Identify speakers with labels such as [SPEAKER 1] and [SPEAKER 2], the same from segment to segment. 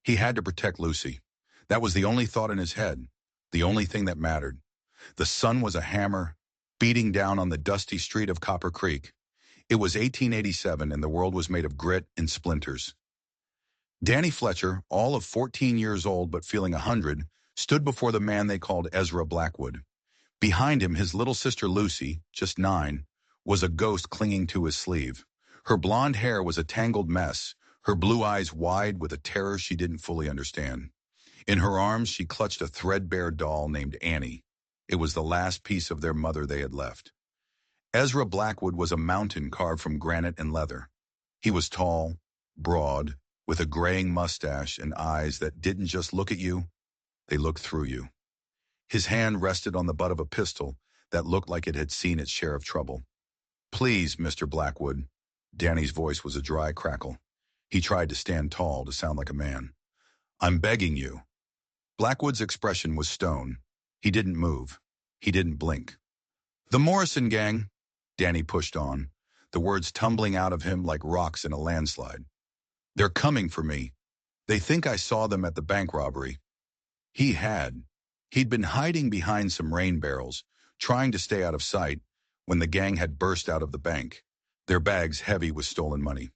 [SPEAKER 1] He had to protect Lucy. That was the only thought in his head, the only thing that mattered. The sun was a hammer, beating down on the dusty street of Copper Creek. It was 1887, and the world was made of grit and splinters. Danny Fletcher, all of 14 years old but feeling 100, stood before the man they called Ezra Blackwood. Behind him, his little sister Lucy, just 9, was a ghost clinging to his sleeve. Her blonde hair was a tangled mess, her blue eyes wide with a terror she didn't fully understand. In her arms, she clutched a threadbare doll named Annie. It was the last piece of their mother they had left. Ezra Blackwood was a mountain carved from granite and leather. He was tall, broad, with a graying mustache and eyes that didn't just look at you, they looked through you. His hand rested on the butt of a pistol that looked like it had seen its share of trouble. "Please, Mr. Blackwood." Danny's voice was a dry crackle. He tried to stand tall, to sound like a man. "I'm begging you." Blackwood's expression was stone. He didn't move. He didn't blink. "The Morrison gang," Danny pushed on, the words tumbling out of him like rocks in a landslide. "They're coming for me. They think I saw them at the bank robbery." He had. He'd been hiding behind some rain barrels, trying to stay out of sight, when the gang had burst out of the bank, their bags heavy with stolen money.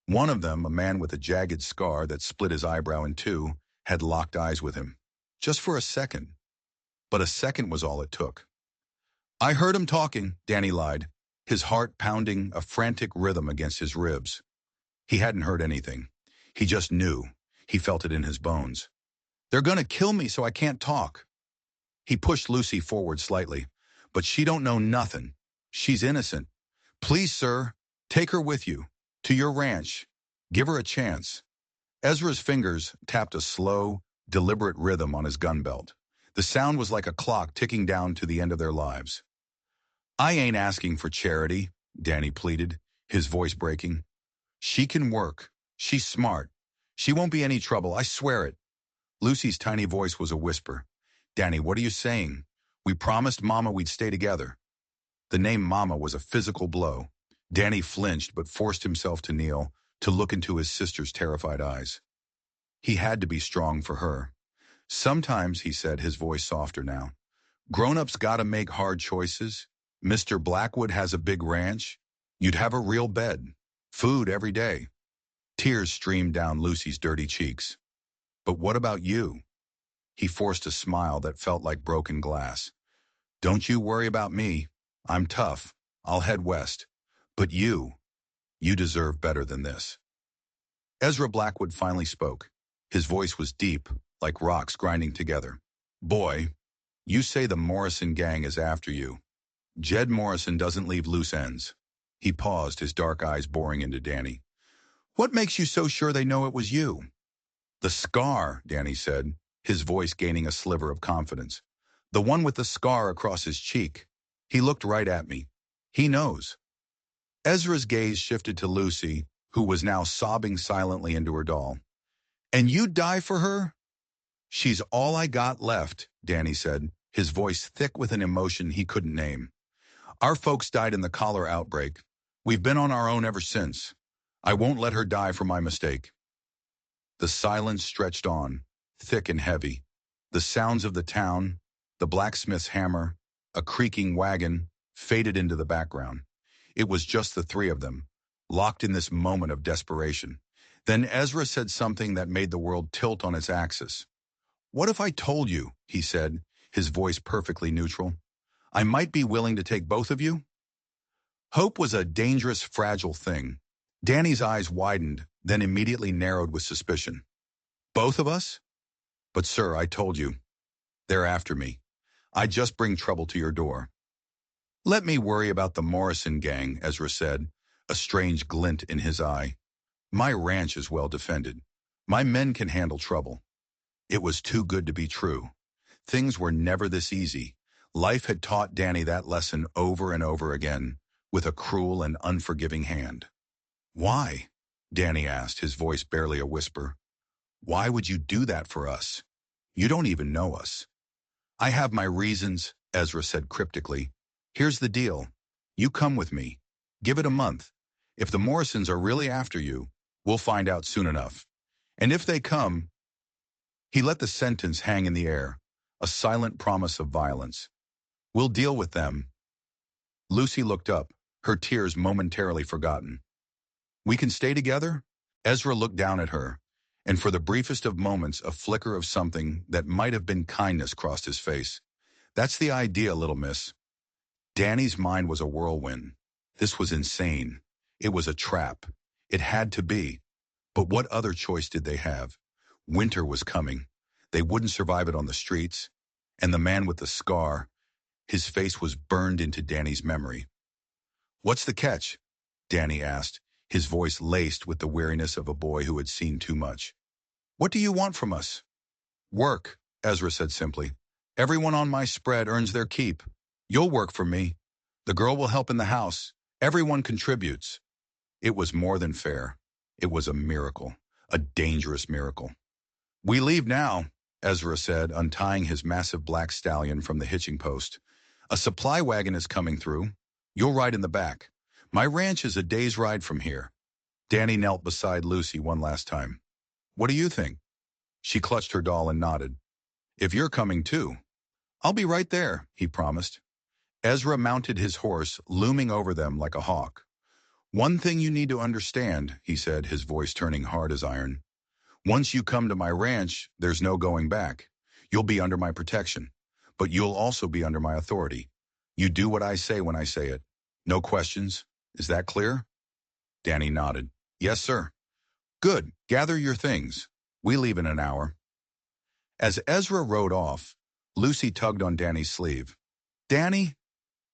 [SPEAKER 1] One of them, a man with a jagged scar that split his eyebrow in two, had locked eyes with him. Just for a second. But a second was all it took. "I heard him talking," Danny lied, his heart pounding a frantic rhythm against his ribs. He hadn't heard anything. He just knew. He felt it in his bones. "They're gonna kill me so I can't talk." He pushed Lucy forward slightly. "But she don't know nothing. She's innocent. Please, sir, take her with you. To your ranch. Give her a chance." Ezra's fingers tapped a slow, deliberate rhythm on his gun belt. The sound was like a clock ticking down to the end of their lives. "I ain't asking for charity," Danny pleaded, his voice breaking. "She can work. She's smart. She won't be any trouble, I swear it." Lucy's tiny voice was a whisper. "Danny, what are you saying? We promised Mama we'd stay together." The name Mama was a physical blow. Danny flinched but forced himself to kneel, to look into his sister's terrified eyes. He had to be strong for her. "Sometimes," he said, his voice softer now, "grown-ups gotta make hard choices. Mr. Blackwood has a big ranch. You'd have a real bed. Food every day." Tears streamed down Lucy's dirty cheeks. "But what about you?" He forced a smile that felt like broken glass. "Don't you worry about me. I'm tough. I'll head west. But you deserve better than this." Ezra Blackwood finally spoke. His voice was deep, like rocks grinding together. "Boy, you say the Morrison gang is after you. Jed Morrison doesn't leave loose ends." He paused, his dark eyes boring into Danny. "What makes you so sure they know it was you?" "The scar," Danny said, his voice gaining a sliver of confidence. "The one with the scar across his cheek. He looked right at me. He knows." Ezra's gaze shifted to Lucy, who was now sobbing silently into her doll. "And you'd die for her?" "She's all I got left," Danny said, his voice thick with an emotion he couldn't name. "Our folks died in the cholera outbreak. We've been on our own ever since. I won't let her die for my mistake." The silence stretched on, thick and heavy. The sounds of the town, the blacksmith's hammer, a creaking wagon, faded into the background. It was just the three of them, locked in this moment of desperation. Then Ezra said something that made the world tilt on its axis. "What if I told you," he said, his voice perfectly neutral, "I might be willing to take both of you?" Hope was a dangerous, fragile thing. Danny's eyes widened, then immediately narrowed with suspicion. "Both of us?" "But sir, I told you. They're after me. I just bring trouble to your door." "Let me worry about the Morrison gang," Ezra said, a strange glint in his eye. "My ranch is well defended. My men can handle trouble." It was too good to be true. Things were never this easy. Life had taught Danny that lesson over and over again, with a cruel and unforgiving hand. "Why?" Danny asked, his voice barely a whisper. "Why would you do that for us? You don't even know us." "I have my reasons," Ezra said cryptically. "Here's the deal. You come with me. Give it a month. If the Morrisons are really after you, we'll find out soon enough. And if they come, he let the sentence hang in the air, a silent promise of violence. We'll deal with them. Lucy looked up, her tears momentarily forgotten. We can stay together? Ezra looked down at her, and for the briefest of moments a flicker of something that might have been kindness crossed his face. That's the idea, little miss. Danny's mind was a whirlwind. This was insane. It was a trap. It had to be. But what other choice did they have? Winter was coming. They wouldn't survive it on the streets. And the man with the scar, his face was burned into Danny's memory. What's the catch? Danny asked, his voice laced with the weariness of a boy who had seen too much. What do you want from us? Work, Ezra said simply. Everyone on my spread earns their keep. You'll work for me. The girl will help in the house. Everyone contributes. It was more than fair. It was a miracle, a dangerous miracle. We leave now, Ezra said, untying his massive black stallion from the hitching post. A supply wagon is coming through. You'll ride in the back. My ranch is a day's ride from here. Danny knelt beside Lucy one last time. What do you think? She clutched her doll and nodded. If you're coming too. I'll be right there, he promised. Ezra mounted his horse, looming over them like a hawk. One thing you need to understand, he said, his voice turning hard as iron. Once you come to my ranch, there's no going back. You'll be under my protection, but you'll also be under my authority. You do what I say when I say it. No questions. Is that clear? Danny nodded. Yes, sir. Good. Gather your things. We leave in an hour. As Ezra rode off, Lucy tugged on Danny's sleeve. Danny,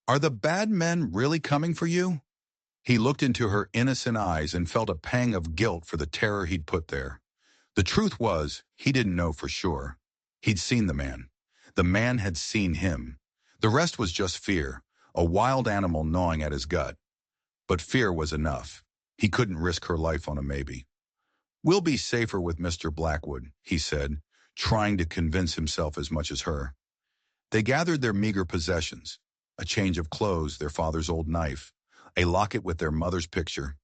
[SPEAKER 1] are the bad men really coming for you? He looked into her innocent eyes and felt a pang of guilt for the terror he'd put there. The truth was, he didn't know for sure. He'd seen the man. The man had seen him. The rest was just fear, a wild animal gnawing at his gut. But fear was enough. He couldn't risk her life on a maybe. We'll be safer with Mr. Blackwood, he said, trying to convince himself as much as her. They gathered their meager possessions, a change of clothes, their father's old knife, a locket with their mother's picture.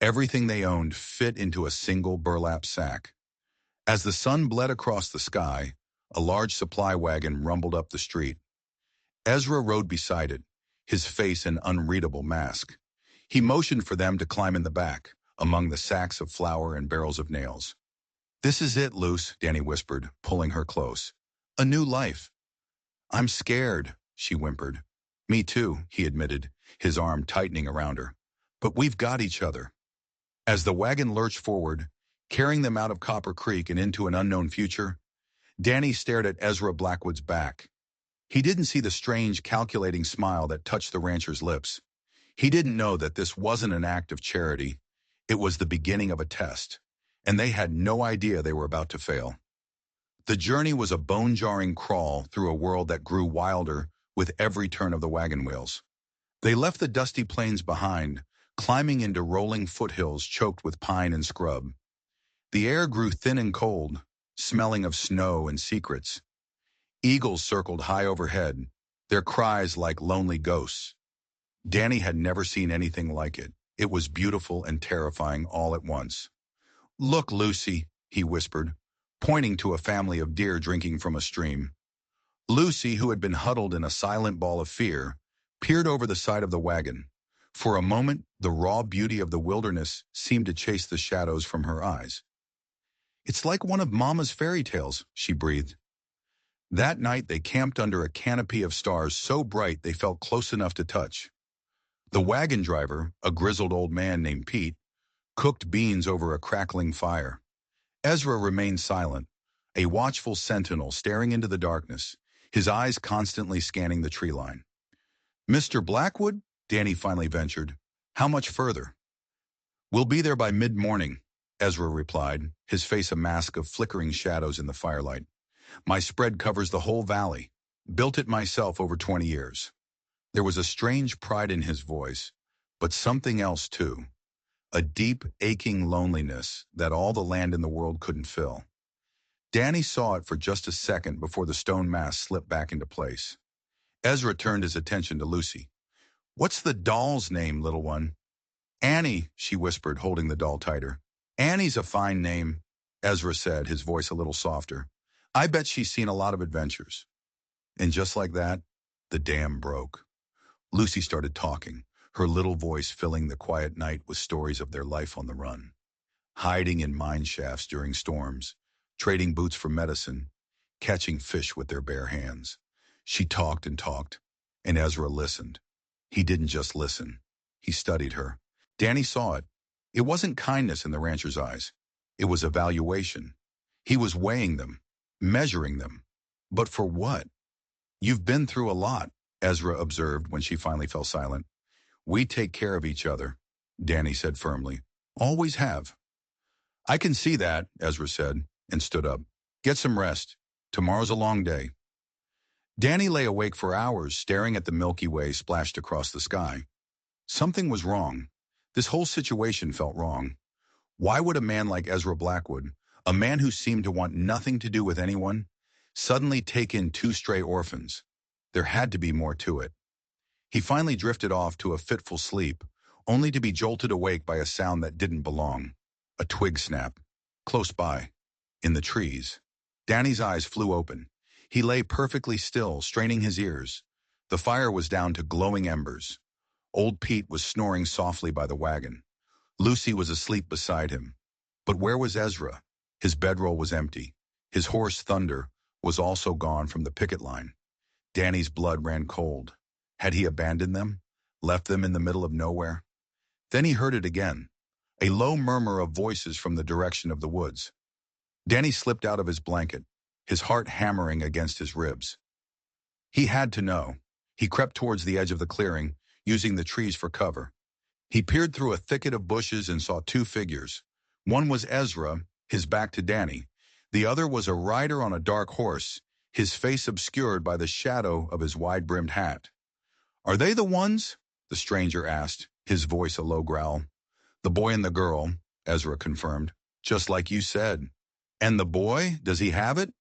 [SPEAKER 1] Everything they owned fit into a single burlap sack. As the sun bled across the sky, a large supply wagon rumbled up the street. Ezra rode beside it, his face an unreadable mask. He motioned for them to climb in the back, among the sacks of flour and barrels of nails. This is it, Luce, Danny whispered, pulling her close. A new life. I'm scared, she whimpered. Me too, he admitted, his arm tightening around her. But we've got each other. As the wagon lurched forward, carrying them out of Copper Creek and into an unknown future, Danny stared at Ezra Blackwood's back. He didn't see the strange, calculating smile that touched the rancher's lips. He didn't know that this wasn't an act of charity. It was the beginning of a test, and they had no idea they were about to fail. The journey was a bone-jarring crawl through a world that grew wilder with every turn of the wagon wheels. They left the dusty plains behind, climbing into rolling foothills choked with pine and scrub. The air grew thin and cold, smelling of snow and secrets. Eagles circled high overhead, their cries like lonely ghosts. Danny had never seen anything like it. It was beautiful and terrifying all at once. Look, Lucy, he whispered, pointing to a family of deer drinking from a stream. Lucy, who had been huddled in a silent ball of fear, peered over the side of the wagon. For a moment, the raw beauty of the wilderness seemed to chase the shadows from her eyes. It's like one of Mama's fairy tales, she breathed. That night they camped under a canopy of stars so bright they felt close enough to touch. The wagon driver, a grizzled old man named Pete, cooked beans over a crackling fire. Ezra remained silent, a watchful sentinel staring into the darkness, his eyes constantly scanning the tree line. Mr. Blackwood? Danny finally ventured. How much further? We'll be there by mid-morning, Ezra replied, his face a mask of flickering shadows in the firelight. My spread covers the whole valley. Built it myself over 20 years. There was a strange pride in his voice, but something else too. A deep, aching loneliness that all the land in the world couldn't fill. Danny saw it for just a second before the stone mass slipped back into place. Ezra turned his attention to Lucy. What's the doll's name, little one? Annie, she whispered, holding the doll tighter. Annie's a fine name. Ezra said, his voice a little softer. I bet she's seen a lot of adventures. And just like that, the dam broke. Lucy started talking, her little voice filling the quiet night with stories of their life on the run. Hiding in mine shafts during storms, trading boots for medicine, catching fish with their bare hands. She talked, and Ezra listened. He didn't just listen. He studied her. Danny saw it. It wasn't kindness in the rancher's eyes. It was evaluation. He was weighing them, measuring them. But for what? You've been through a lot, Ezra observed when she finally fell silent. We take care of each other, Danny said firmly. Always have. I can see that, Ezra said, and stood up. Get some rest. Tomorrow's a long day. Danny lay awake for hours, staring at the Milky Way splashed across the sky. Something was wrong. This whole situation felt wrong. Why would a man like Ezra Blackwood, a man who seemed to want nothing to do with anyone, suddenly take in two stray orphans? There had to be more to it. He finally drifted off to a fitful sleep, only to be jolted awake by a sound that didn't belong. A twig snap. Close by. In the trees. Danny's eyes flew open. He lay perfectly still, straining his ears. The fire was down to glowing embers. Old Pete was snoring softly by the wagon. Lucy was asleep beside him. But where was Ezra? His bedroll was empty. His horse, Thunder, was also gone from the picket line. Danny's blood ran cold. Had he abandoned them? Left them in the middle of nowhere? Then he heard it again. A low murmur of voices from the direction of the woods. Danny slipped out of his blanket, his heart hammering against his ribs. He had to know. He crept towards the edge of the clearing, using the trees for cover. He peered through a thicket of bushes and saw two figures. One was Ezra, his back to Danny. The other was a rider on a dark horse, his face obscured by the shadow of his wide-brimmed hat. Are they the ones? The stranger asked, his voice a low growl. The boy and the girl, Ezra confirmed, just like you said. And the boy, does he have it?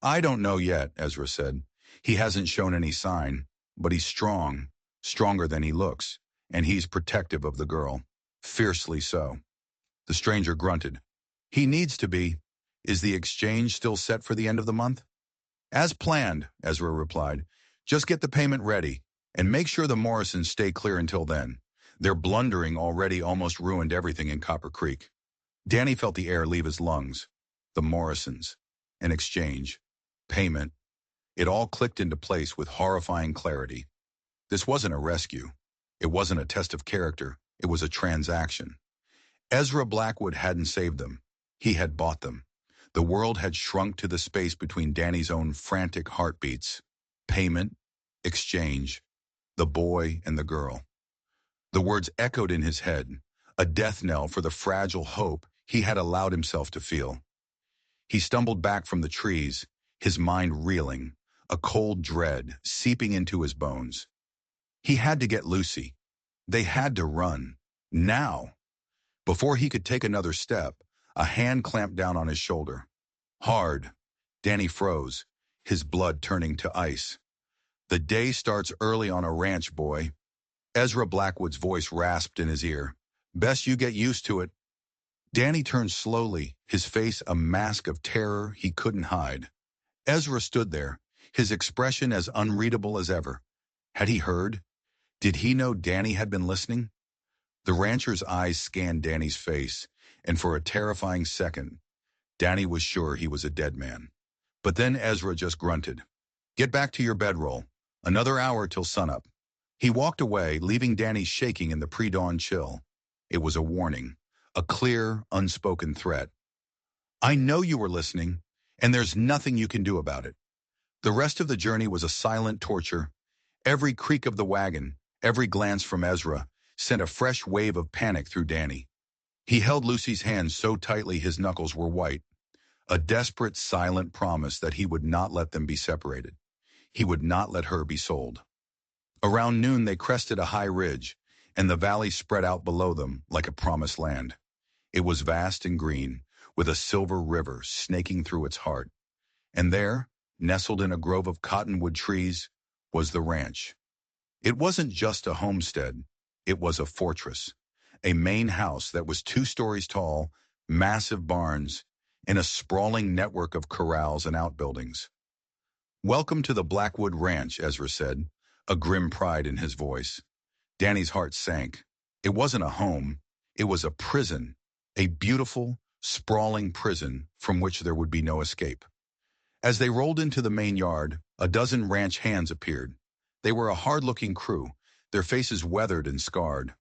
[SPEAKER 1] I don't know yet, Ezra said. He hasn't shown any sign, but he's strong, stronger than he looks, and he's protective of the girl, fiercely so. The stranger grunted. He needs to be. Is the exchange still set for the end of the month? As planned, Ezra replied. Just get the payment ready, and make sure the Morrisons stay clear until then. Their blundering already almost ruined everything in Copper Creek. Danny felt the air leave his lungs. The Morrisons. An exchange. Payment. It all clicked into place with horrifying clarity. This wasn't a rescue. It wasn't a test of character. It was a transaction. Ezra Blackwood hadn't saved them. He had bought them. The world had shrunk to the space between Danny's own frantic heartbeats. Payment, exchange, the boy and the girl. The words echoed in his head, a death knell for the fragile hope he had allowed himself to feel. He stumbled back from the trees, his mind reeling, a cold dread seeping into his bones. He had to get Lucy. They had to run. Now. Before he could take another step, a hand clamped down on his shoulder. Hard. Danny froze, his blood turning to ice. The day starts early on a ranch, boy. Ezra Blackwood's voice rasped in his ear. Best you get used to it. Danny turned slowly, his face a mask of terror he couldn't hide. Ezra stood there, his expression as unreadable as ever. Had he heard? Did he know Danny had been listening? The rancher's eyes scanned Danny's face, and for a terrifying second, Danny was sure he was a dead man. But then Ezra just grunted. Get back to your bedroll. Another hour till sunup. He walked away, leaving Danny shaking in the pre-dawn chill. It was a warning, a clear, unspoken threat. I know you were listening, and there's nothing you can do about it. The rest of the journey was a silent torture. Every creak of the wagon, every glance from Ezra, sent a fresh wave of panic through Danny. He held Lucy's hand so tightly his knuckles were white, a desperate, silent promise that he would not let them be separated. He would not let her be sold. Around noon they crested a high ridge, and the valley spread out below them like a promised land. It was vast and green, with a silver river snaking through its heart. And there, nestled in a grove of cottonwood trees, was the ranch. It wasn't just a homestead. It was a fortress, a main house that was 2 stories tall, massive barns, in a sprawling network of corrals and outbuildings. "Welcome to the Blackwood Ranch," Ezra said, a grim pride in his voice. Danny's heart sank. It wasn't a home. It was a prison, a beautiful, sprawling prison from which there would be no escape. As they rolled into the main yard, a dozen ranch hands appeared. They were a hard-looking crew, their faces weathered and scarred.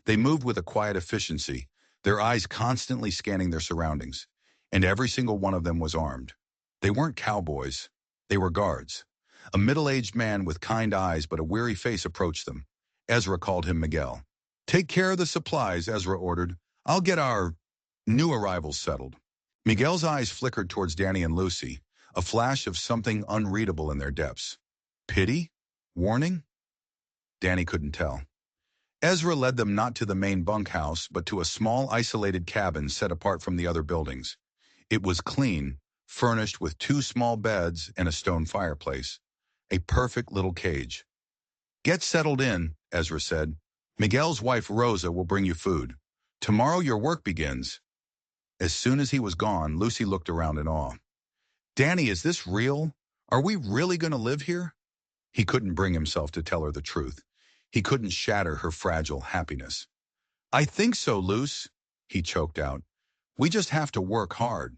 [SPEAKER 1] They moved with a quiet efficiency, their eyes constantly scanning their surroundings, and every single one of them was armed. They weren't cowboys. They were guards. A middle-aged man with kind eyes but a weary face approached them. Ezra called him Miguel. "Take care of the supplies," Ezra ordered. "I'll get our new arrivals settled." Miguel's eyes flickered towards Danny and Lucy, a flash of something unreadable in their depths. Pity? Warning? Danny couldn't tell. Ezra led them not to the main bunkhouse, but to a small isolated cabin set apart from the other buildings. It was clean, furnished with 2 small beds and a stone fireplace. A perfect little cage. "Get settled in," Ezra said. "Miguel's wife Rosa will bring you food. Tomorrow your work begins." As soon as he was gone, Lucy looked around in awe. "Danny, is this real? Are we really going to live here?" He couldn't bring himself to tell her the truth. He couldn't shatter her fragile happiness. "I think so, Luce," he choked out. "We just have to work hard."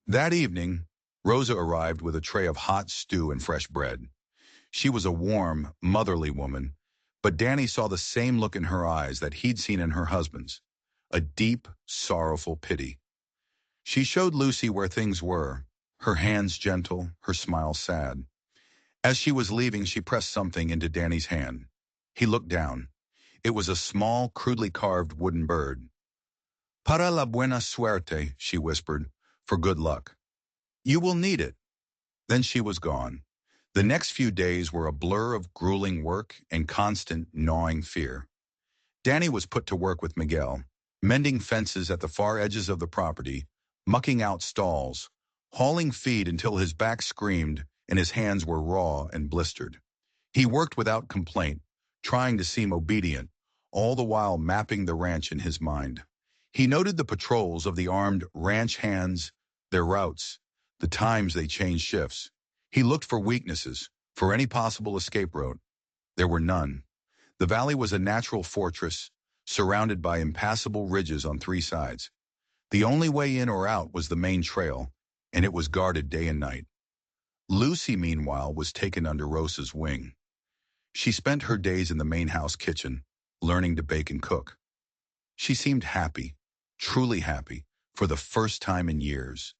[SPEAKER 1] That evening, Rosa arrived with a tray of hot stew and fresh bread. She was a warm, motherly woman, but Danny saw the same look in her eyes that he'd seen in her husband's, a deep, sorrowful pity. She showed Lucy where things were, her hands gentle, her smile sad. As she was leaving, she pressed something into Danny's hand. He looked down. It was a small, crudely carved wooden bird. "Para la buena suerte," she whispered, "for good luck. You will need it." Then she was gone. The next few days were a blur of grueling work and constant, gnawing fear. Danny was put to work with Miguel, mending fences at the far edges of the property, mucking out stalls, hauling feed until his back screamed and his hands were raw and blistered. He worked without complaint, trying to seem obedient, all the while mapping the ranch in his mind. He noted the patrols of the armed ranch hands, their routes, the times they changed shifts. He looked for weaknesses, for any possible escape route. There were none. The valley was a natural fortress, surrounded by impassable ridges on 3 sides. The only way in or out was the main trail, and it was guarded day and night. Lucy, meanwhile, was taken under Rosa's wing. She spent her days in the main house kitchen, learning to bake and cook. She seemed happy, truly happy, for the first time in years.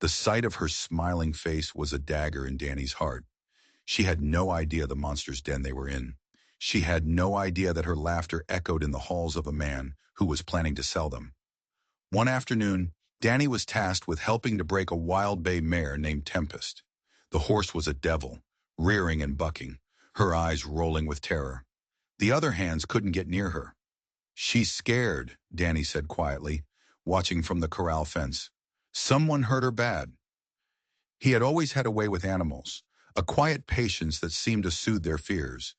[SPEAKER 1] The sight of her smiling face was a dagger in Danny's heart. She had no idea the monster's den they were in. She had no idea that her laughter echoed in the halls of a man who was planning to sell them. One afternoon, Danny was tasked with helping to break a wild bay mare named Tempest. The horse was a devil, rearing and bucking, her eyes rolling with terror. The other hands couldn't get near her. "She's scared," Danny said quietly, watching from the corral fence. "Someone hurt her bad." He had always had a way with animals, a quiet patience that seemed to soothe their fears.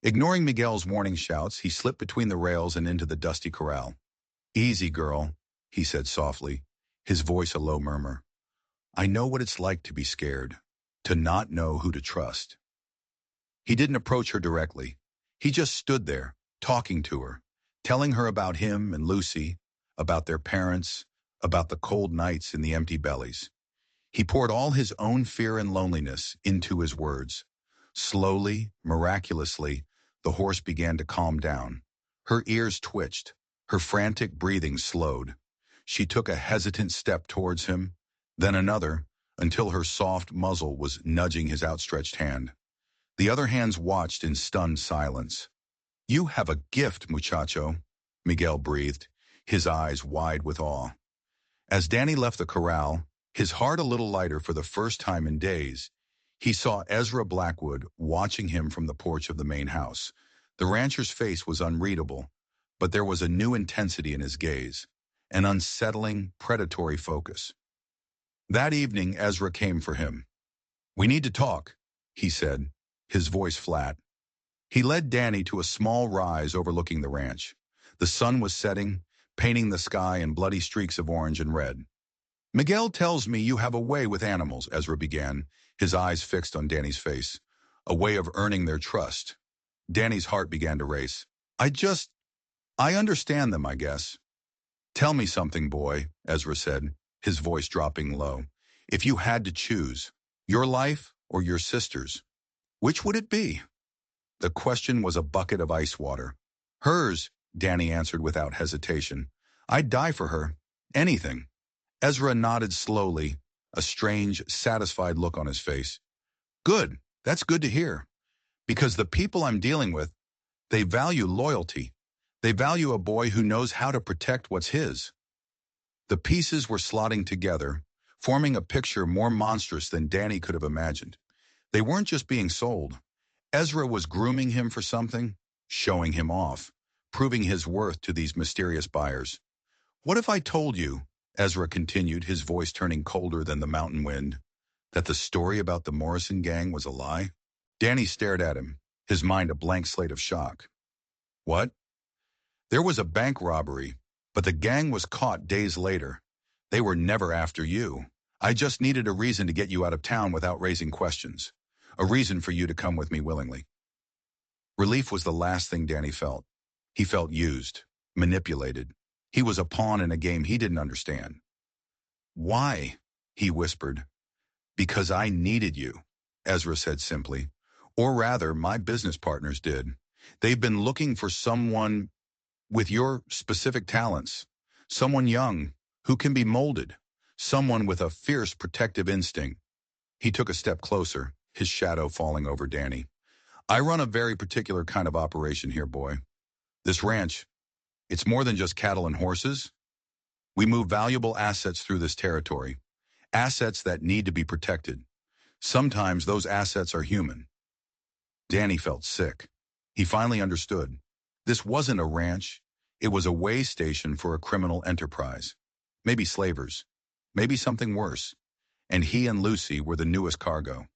[SPEAKER 1] Ignoring Miguel's warning shouts, he slipped between the rails and into the dusty corral. "Easy, girl," he said softly, his voice a low murmur. "I know what it's like to be scared, to not know who to trust." He didn't approach her directly. He just stood there, talking to her, telling her about him and Lucy, about their parents, about the cold nights and the empty bellies. He poured all his own fear and loneliness into his words. Slowly, miraculously, the horse began to calm down. Her ears twitched. Her frantic breathing slowed. She took a hesitant step towards him, then another, until her soft muzzle was nudging his outstretched hand. The other hands watched in stunned silence. "You have a gift, muchacho," Miguel breathed, his eyes wide with awe. As Danny left the corral, his heart a little lighter for the first time in days, he saw Ezra Blackwood watching him from the porch of the main house. The rancher's face was unreadable, but there was a new intensity in his gaze, an unsettling, predatory focus. That evening, Ezra came for him. "We need to talk," he said, his voice flat. He led Danny to a small rise overlooking the ranch. The sun was setting, painting the sky in bloody streaks of orange and red. Miguel tells me you have a way with animals, Ezra began, his eyes fixed on Danny's face. A way of earning their trust. Danny's heart began to race. I understand them, I guess. Tell me something, boy, Ezra said, his voice dropping low. If you had to choose, your life or your sister's, which would it be? The question was a bucket of ice water. Hers, Danny answered without hesitation. I'd die for her. Anything. Ezra nodded slowly, a strange, satisfied look on his face. Good. That's good to hear. Because the people I'm dealing with, they value loyalty. They value a boy who knows how to protect what's his. The pieces were slotting together, forming a picture more monstrous than Danny could have imagined. They weren't just being sold. Ezra was grooming him for something, showing him off, proving his worth to these mysterious buyers. What if I told you, Ezra continued, his voice turning colder than the mountain wind, that the story about the Morrison gang was a lie? Danny stared at him, his mind a blank slate of shock. What? There was a bank robbery, but the gang was caught days later. They were never after you. I just needed a reason to get you out of town without raising questions. A reason for you to come with me willingly. Relief was the last thing Danny felt. He felt used, manipulated. He was a pawn in a game he didn't understand. Why? He whispered. Because I needed you, Ezra said simply. Or rather, my business partners did. They've been looking for someone with your specific talents. Someone young, who can be molded. Someone with a fierce protective instinct. He took a step closer, his shadow falling over Danny. I run a very particular kind of operation here, boy. This ranch, it's more than just cattle and horses. We move valuable assets through this territory. Assets that need to be protected. Sometimes those assets are human. Danny felt sick. He finally understood. This wasn't a ranch. It was a way station for a criminal enterprise. Maybe slavers. Maybe something worse. And he and Lucy were the newest cargo.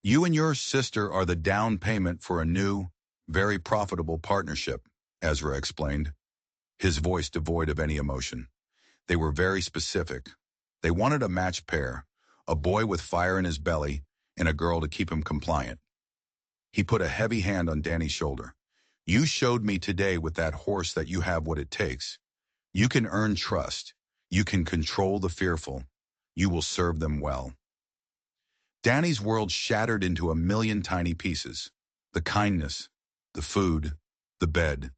[SPEAKER 1] You and your sister are the down payment for a new, very profitable partnership, Ezra explained, his voice devoid of any emotion. They were very specific. They wanted a matched pair, a boy with fire in his belly and a girl to keep him compliant. He put a heavy hand on Danny's shoulder. You showed me today with that horse that you have what it takes. You can earn trust. You can control the fearful. You will serve them well. Danny's world shattered into a million tiny pieces. The kindness, the food, the bed.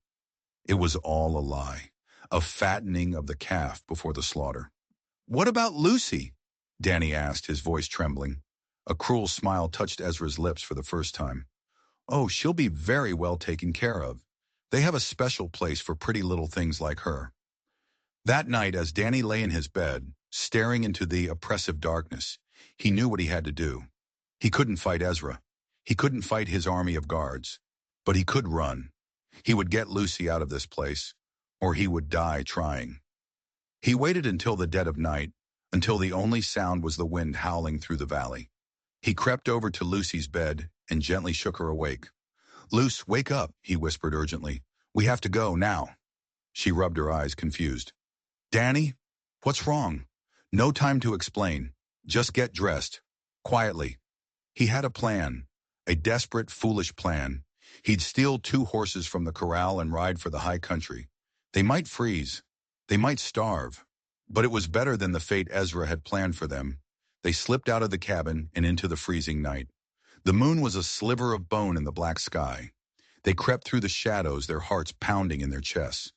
[SPEAKER 1] It was all a lie. A fattening of the calf before the slaughter. What about Lucy? Danny asked, his voice trembling. A cruel smile touched Ezra's lips for the first time. Oh, she'll be very well taken care of. They have a special place for pretty little things like her. That night, as Danny lay in his bed, staring into the oppressive darkness, he knew what he had to do. He couldn't fight Ezra. He couldn't fight his army of guards. But he could run. He would get Lucy out of this place, or he would die trying. He waited until the dead of night, until the only sound was the wind howling through the valley. He crept over to Lucy's bed and gently shook her awake. Luce, wake up, he whispered urgently. We have to go now. She rubbed her eyes, confused. Danny, what's wrong? No time to explain. Just get dressed. Quietly. He had a plan. A desperate, foolish plan. He'd steal 2 horses from the corral and ride for the high country. They might freeze. They might starve. But it was better than the fate Ezra had planned for them. They slipped out of the cabin and into the freezing night. The moon was a sliver of bone in the black sky. They crept through the shadows, their hearts pounding in their chests.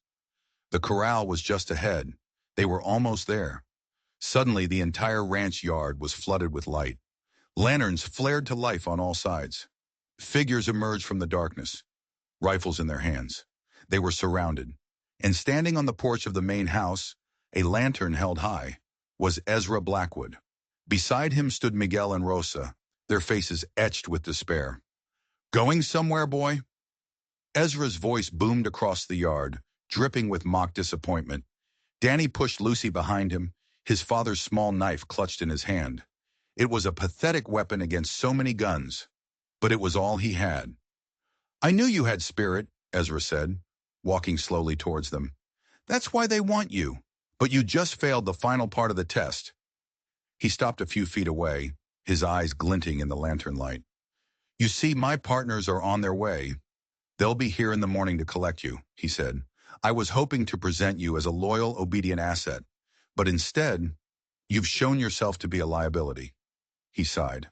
[SPEAKER 1] The corral was just ahead. They were almost there. Suddenly, the entire ranch yard was flooded with light. Lanterns flared to life on all sides. Figures emerged from the darkness, rifles in their hands. They were surrounded. And standing on the porch of the main house, a lantern held high, was Ezra Blackwood. Beside him stood Miguel and Rosa, their faces etched with despair. Going somewhere, boy? Ezra's voice boomed across the yard, dripping with mock disappointment. Danny pushed Lucy behind him, his father's small knife clutched in his hand. It was a pathetic weapon against so many guns, but it was all he had. I knew you had spirit, Ezra said, walking slowly towards them. That's why they want you. But you just failed the final part of the test. He stopped a few feet away, his eyes glinting in the lantern light. You see, my partners are on their way. They'll be here in the morning to collect you, he said. I was hoping to present you as a loyal, obedient asset, but instead, you've shown yourself to be a liability. He sighed.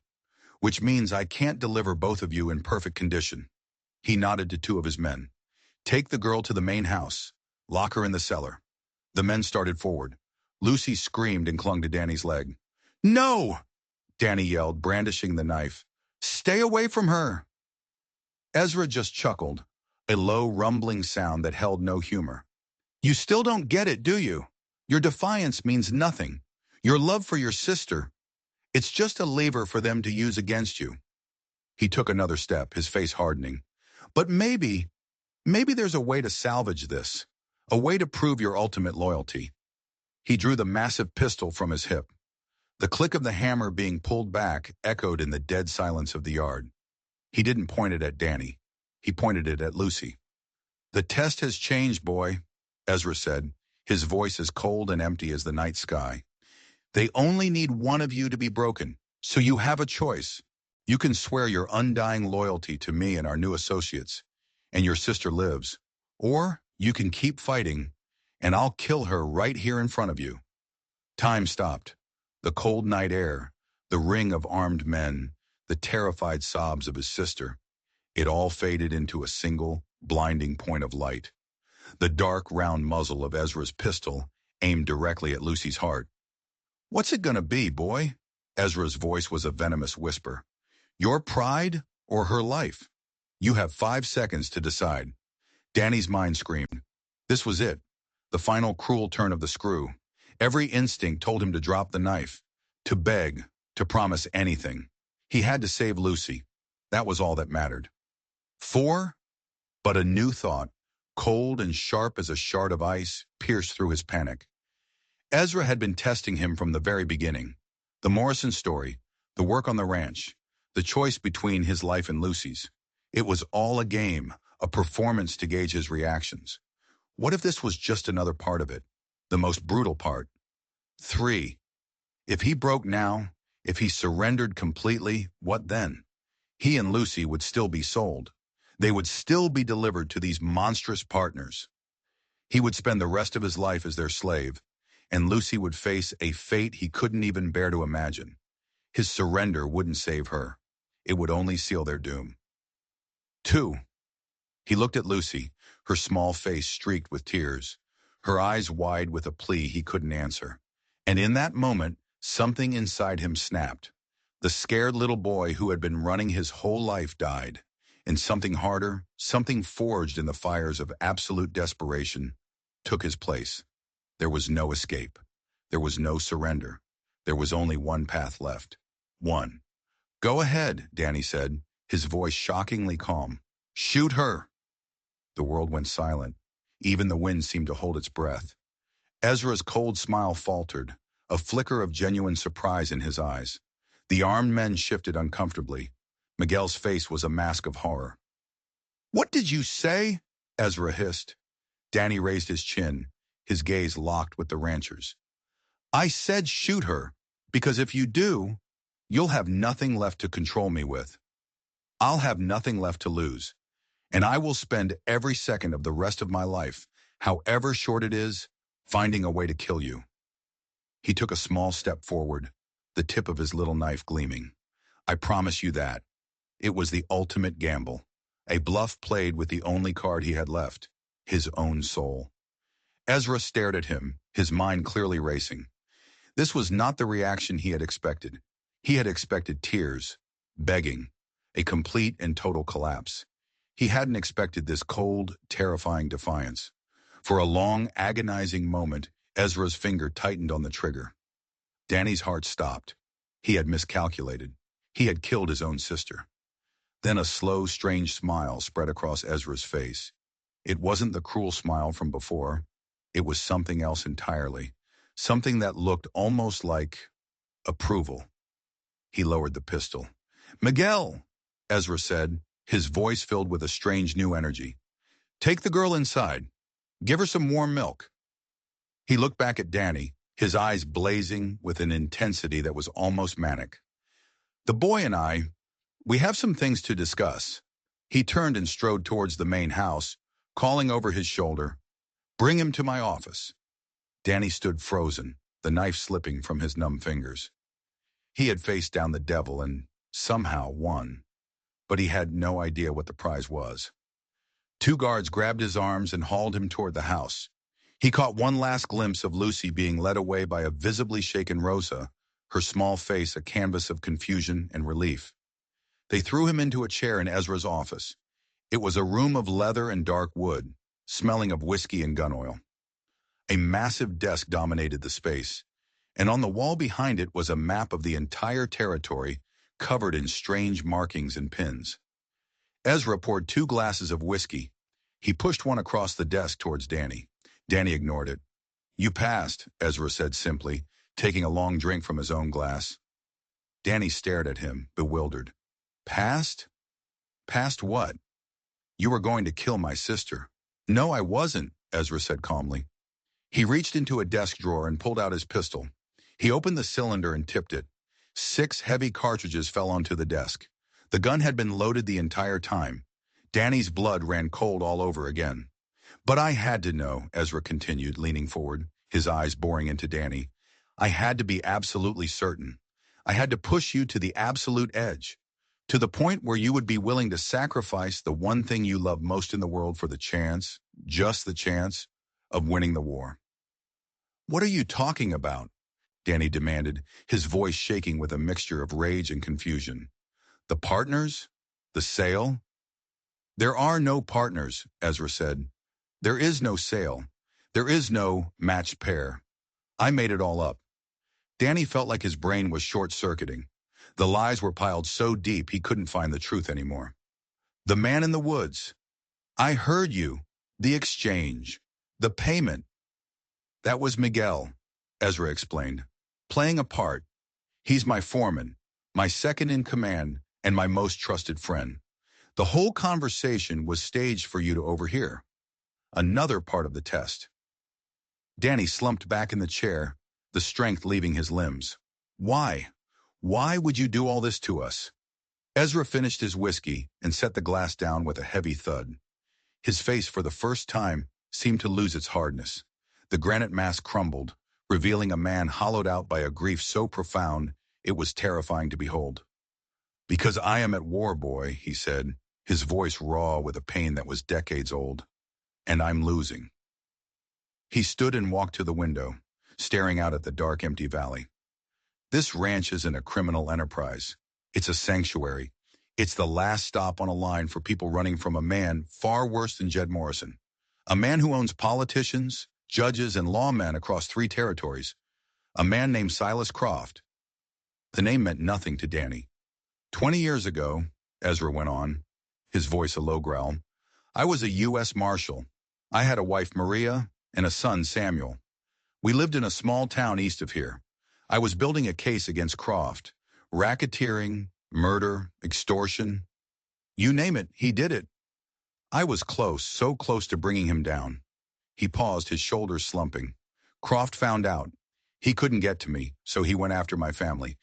[SPEAKER 1] Which means I can't deliver both of you in perfect condition. He nodded to two of his men. Take the girl to the main house. Lock her in the cellar. The men started forward. Lucy screamed and clung to Danny's leg. No! Danny yelled, brandishing the knife. Stay away from her! Ezra just chuckled, a low, rumbling sound that held no humor. You still don't get it, do you? Your defiance means nothing. Your love for your sister, it's just a lever for them to use against you. He took another step, his face hardening. But maybe there's a way to salvage this, a way to prove your ultimate loyalty. He drew the massive pistol from his hip. The click of the hammer being pulled back echoed in the dead silence of the yard. He didn't point it at Danny. He pointed it at Lucy. The test has changed, boy, Ezra said, his voice as cold and empty as the night sky. They only need one of you to be broken, so you have a choice. You can swear your undying loyalty to me and our new associates, and your sister lives. Or you can keep fighting, and I'll kill her right here in front of you. Time stopped. The cold night air, the ring of armed men, the terrified sobs of his sister. It all faded into a single, blinding point of light. The dark, round muzzle of Ezra's pistol aimed directly at Lucy's heart. What's it gonna be, boy? Ezra's voice was a venomous whisper. Your pride or her life? You have 5 seconds to decide. Danny's mind screamed. This was it. The final cruel turn of the screw. Every instinct told him to drop the knife, to beg, to promise anything. He had to save Lucy. That was all that mattered. 4? But a new thought, cold and sharp as a shard of ice, pierced through his panic. Ezra had been testing him from the very beginning. The Morrison story, the work on the ranch, the choice between his life and Lucy's. It was all a game, a performance to gauge his reactions. What if this was just another part of it, the most brutal part? 3. If he broke now, if he surrendered completely, what then? He and Lucy would still be sold. They would still be delivered to these monstrous partners. He would spend the rest of his life as their slave, and Lucy would face a fate he couldn't even bear to imagine. His surrender wouldn't save her. It would only seal their doom. 2. He looked at Lucy, her small face streaked with tears, her eyes wide with a plea he couldn't answer. And in that moment, something inside him snapped. The scared little boy who had been running his whole life died, and something harder, something forged in the fires of absolute desperation, took his place. There was no escape. There was no surrender. There was only one path left. One. Go ahead, Danny said, his voice shockingly calm. Shoot her. The world went silent. Even the wind seemed to hold its breath. Ezra's cold smile faltered, a flicker of genuine surprise in his eyes. The armed men shifted uncomfortably. Miguel's face was a mask of horror. What did you say? Ezra hissed. Danny raised his chin, his gaze locked with the rancher's. I said shoot her, because if you do, you'll have nothing left to control me with. I'll have nothing left to lose, and I will spend every second of the rest of my life, however short it is, finding a way to kill you. He took a small step forward, the tip of his little knife gleaming. I promise you that. It was the ultimate gamble, a bluff played with the only card he had left, his own soul. Ezra stared at him, his mind clearly racing. This was not the reaction he had expected. He had expected tears, begging, a complete and total collapse. He hadn't expected this cold, terrifying defiance. For a long, agonizing moment, Ezra's finger tightened on the trigger. Danny's heart stopped. He had miscalculated. He had killed his own sister. Then a slow, strange smile spread across Ezra's face. It wasn't the cruel smile from before. It was something else entirely. Something that looked almost like approval. He lowered the pistol. Miguel, Ezra said, his voice filled with a strange new energy. Take the girl inside. Give her some warm milk. He looked back at Danny, his eyes blazing with an intensity that was almost manic. The boy and we have some things to discuss. He turned and strode towards the main house, calling over his shoulder, "Bring him to my office." Danny stood frozen, the knife slipping from his numb fingers. He had faced down the devil and somehow won, but he had no idea what the prize was. Two guards grabbed his arms and hauled him toward the house. He caught one last glimpse of Lucy being led away by a visibly shaken Rosa, her small face a canvas of confusion and relief. They threw him into a chair in Ezra's office. It was a room of leather and dark wood, smelling of whiskey and gun oil. A massive desk dominated the space, and on the wall behind it was a map of the entire territory covered in strange markings and pins. Ezra poured 2 glasses of whiskey. He pushed one across the desk towards Danny. Danny ignored it. "You passed," Ezra said simply, taking a long drink from his own glass. Danny stared at him, bewildered. "Passed? Passed what?" "You were going to kill my sister." "No, I wasn't," Ezra said calmly. He reached into a desk drawer and pulled out his pistol. He opened the cylinder and tipped it. 6 heavy cartridges fell onto the desk. The gun had been loaded the entire time. Danny's blood ran cold all over again. "But I had to know," Ezra continued, leaning forward, his eyes boring into Danny. "I had to be absolutely certain. I had to push you to the absolute edge, to the point where you would be willing to sacrifice the one thing you love most in the world for the chance, just the chance, of winning the war." "What are you talking about?" Danny demanded, his voice shaking with a mixture of rage and confusion. "The partners? The sale?" "There are no partners," Ezra said. "There is no sale. There is no matched pair. I made it all up." Danny felt like his brain was short-circuiting. The lies were piled so deep he couldn't find the truth anymore. "The man in the woods. I heard you. The exchange. The payment." "That was Miguel," Ezra explained. "Playing a part. He's my foreman, my second in command, and my most trusted friend. The whole conversation was staged for you to overhear. Another part of the test." Danny slumped back in the chair, the strength leaving his limbs. "Why? Why would you do all this to us?" Ezra finished his whiskey and set the glass down with a heavy thud. His face, for the first time, seemed to lose its hardness. The granite mask crumbled, revealing a man hollowed out by a grief so profound it was terrifying to behold. "Because I am at war, boy," he said, his voice raw with a pain that was decades old. "And I'm losing." He stood and walked to the window, staring out at the dark, empty valley. "This ranch isn't a criminal enterprise. It's a sanctuary. It's the last stop on a line for people running from a man far worse than Jed Morrison. A man who owns politicians, judges, and lawmen across 3 territories. A man named Silas Croft." The name meant nothing to Danny. 20 years ago," Ezra went on, his voice a low growl, "I was a U.S. Marshal. I had a wife, Maria, and a son, Samuel. We lived in a small town east of here. I was building a case against Croft. Racketeering, murder, extortion. You name it, he did it. I was close, so close to bringing him down." He paused, his shoulders slumping. "Croft found out. He couldn't get to me, so he went after my family.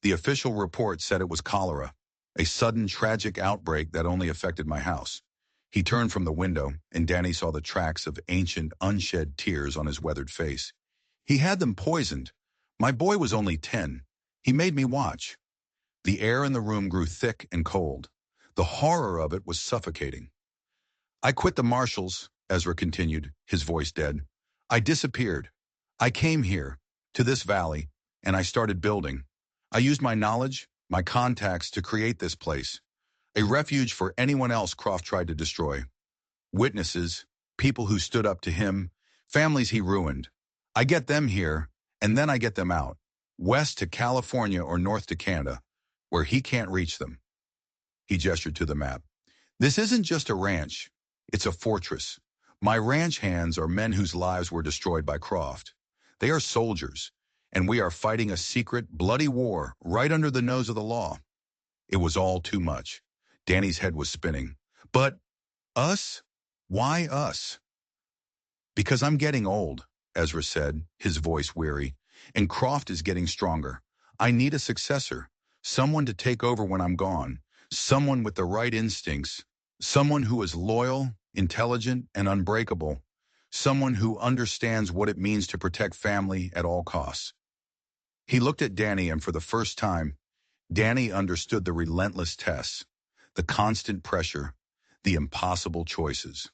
[SPEAKER 1] The official report said it was cholera, a sudden tragic outbreak that only affected my house." He turned from the window, and Danny saw the tracks of ancient, unshed tears on his weathered face. "He had them poisoned. My boy was only 10. He made me watch." The air in the room grew thick and cold. The horror of it was suffocating. "I quit the marshals," Ezra continued, his voice dead. "I disappeared. I came here, to this valley, and I started building. I used my knowledge, my contacts to create this place, a refuge for anyone else Croft tried to destroy. Witnesses, people who stood up to him, families he ruined. I get them here, and then I get them out, west to California or north to Canada, where he can't reach them." He gestured to the map. "This isn't just a ranch. It's a fortress. My ranch hands are men whose lives were destroyed by Croft. They are soldiers, and we are fighting a secret, bloody war right under the nose of the law." It was all too much. Danny's head was spinning. "But us? Why us?" "Because I'm getting old," Ezra said, his voice weary. And Croft is getting stronger. I need a successor. Someone to take over when I'm gone. Someone with the right instincts. Someone who is loyal, intelligent, and unbreakable. Someone who understands what it means to protect family at all costs. He looked at Danny, and for the first time, Danny understood the relentless tests, the constant pressure, the impossible choices.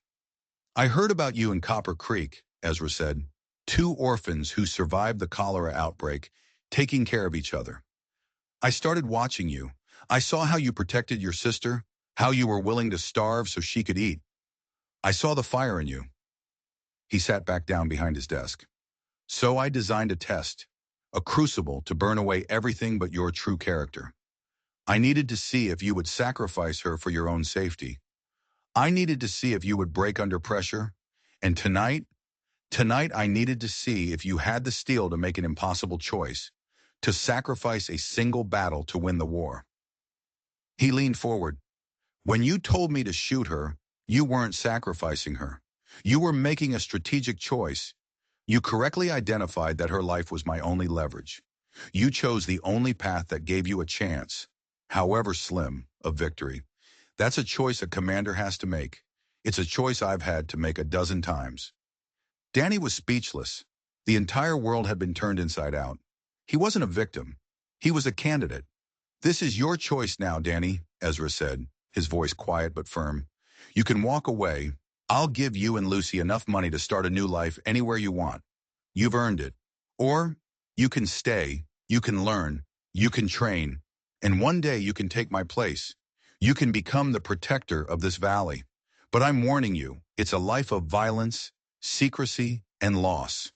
[SPEAKER 1] I heard about you in Copper Creek, Ezra said. 2 orphans who survived the cholera outbreak, taking care of each other. I started watching you. I saw how you protected your sister, how you were willing to starve so she could eat. I saw the fire in you. He sat back down behind his desk. So I designed a test, a crucible to burn away everything but your true character. I needed to see if you would sacrifice her for your own safety. I needed to see if you would break under pressure. And tonight I needed to see if you had the steel to make an impossible choice, to sacrifice a single battle to win the war. He leaned forward. When you told me to shoot her, you weren't sacrificing her. You were making a strategic choice. You correctly identified that her life was my only leverage. You chose the only path that gave you a chance, however slim, of victory. That's a choice a commander has to make. It's a choice I've had to make a dozen times. Danny was speechless. The entire world had been turned inside out. He wasn't a victim. He was a candidate. This is your choice now, Danny, Ezra said, his voice quiet but firm. You can walk away. I'll give you and Lucy enough money to start a new life anywhere you want. You've earned it. Or you can stay, you can learn, you can train, and one day you can take my place. You can become the protector of this valley. But I'm warning you, it's a life of violence, secrecy, and loss.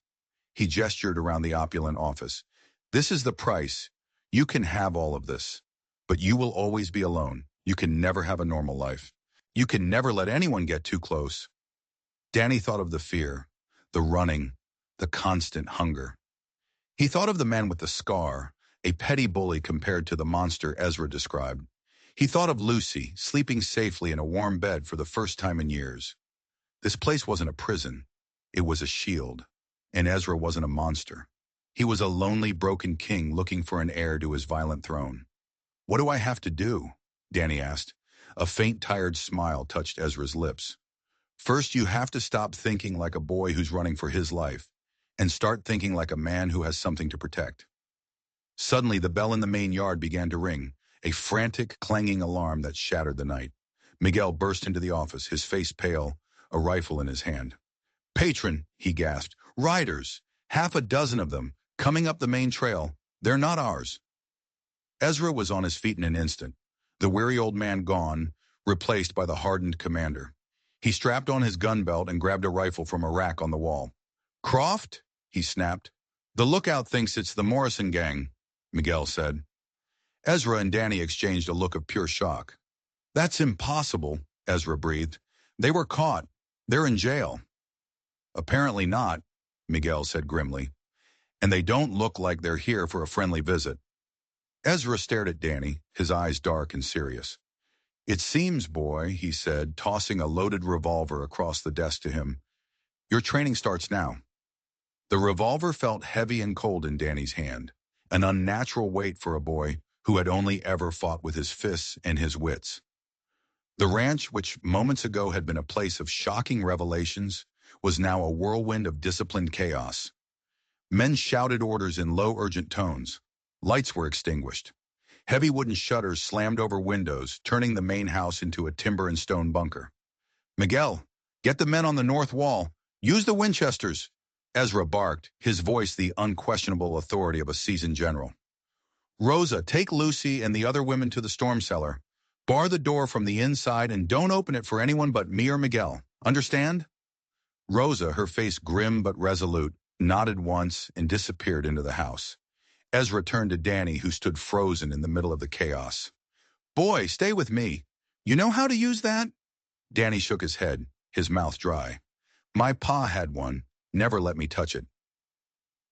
[SPEAKER 1] He gestured around the opulent office. This is the price. You can have all of this, but you will always be alone. You can never have a normal life. You can never let anyone get too close. Danny thought of the fear, the running, the constant hunger. He thought of the man with the scar, a petty bully compared to the monster Ezra described. He thought of Lucy, sleeping safely in a warm bed for the first time in years. This place wasn't a prison. It was a shield. And Ezra wasn't a monster. He was a lonely, broken king looking for an heir to his violent throne. What do I have to do? Danny asked. A faint, tired smile touched Ezra's lips. First, you have to stop thinking like a boy who's running for his life, and start thinking like a man who has something to protect. Suddenly, the bell in the main yard began to ring, a frantic, clanging alarm that shattered the night. Miguel burst into the office, his face pale, a rifle in his hand. Patron, he gasped. Riders, 6 of them, coming up the main trail. They're not ours. Ezra was on his feet in an instant, the weary old man gone, replaced by the hardened commander. He strapped on his gun belt and grabbed a rifle from a rack on the wall. Croft? He snapped. The lookout thinks it's the Morrison gang, Miguel said. Ezra and Danny exchanged a look of pure shock. That's impossible, Ezra breathed. They were caught. They're in jail. Apparently not, Miguel said grimly. And they don't look like they're here for a friendly visit. Ezra stared at Danny, his eyes dark and serious. It seems, boy, he said, tossing a loaded revolver across the desk to him. Your training starts now. The revolver felt heavy and cold in Danny's hand, an unnatural weight for a boy who had only ever fought with his fists and his wits. The ranch, which moments ago had been a place of shocking revelations, was now a whirlwind of disciplined chaos. Men shouted orders in low, urgent tones. Lights were extinguished. Heavy wooden shutters slammed over windows, turning the main house into a timber and stone bunker. Miguel, get the men on the north wall. Use the Winchesters. Ezra barked, his voice the unquestionable authority of a seasoned general. Rosa, take Lucy and the other women to the storm cellar. Bar the door from the inside and don't open it for anyone but me or Miguel. Understand? Rosa, her face grim but resolute, nodded once and disappeared into the house. Ezra turned to Danny, who stood frozen in the middle of the chaos. Boy, stay with me. You know how to use that? Danny shook his head, his mouth dry. My pa had one. Never let me touch it.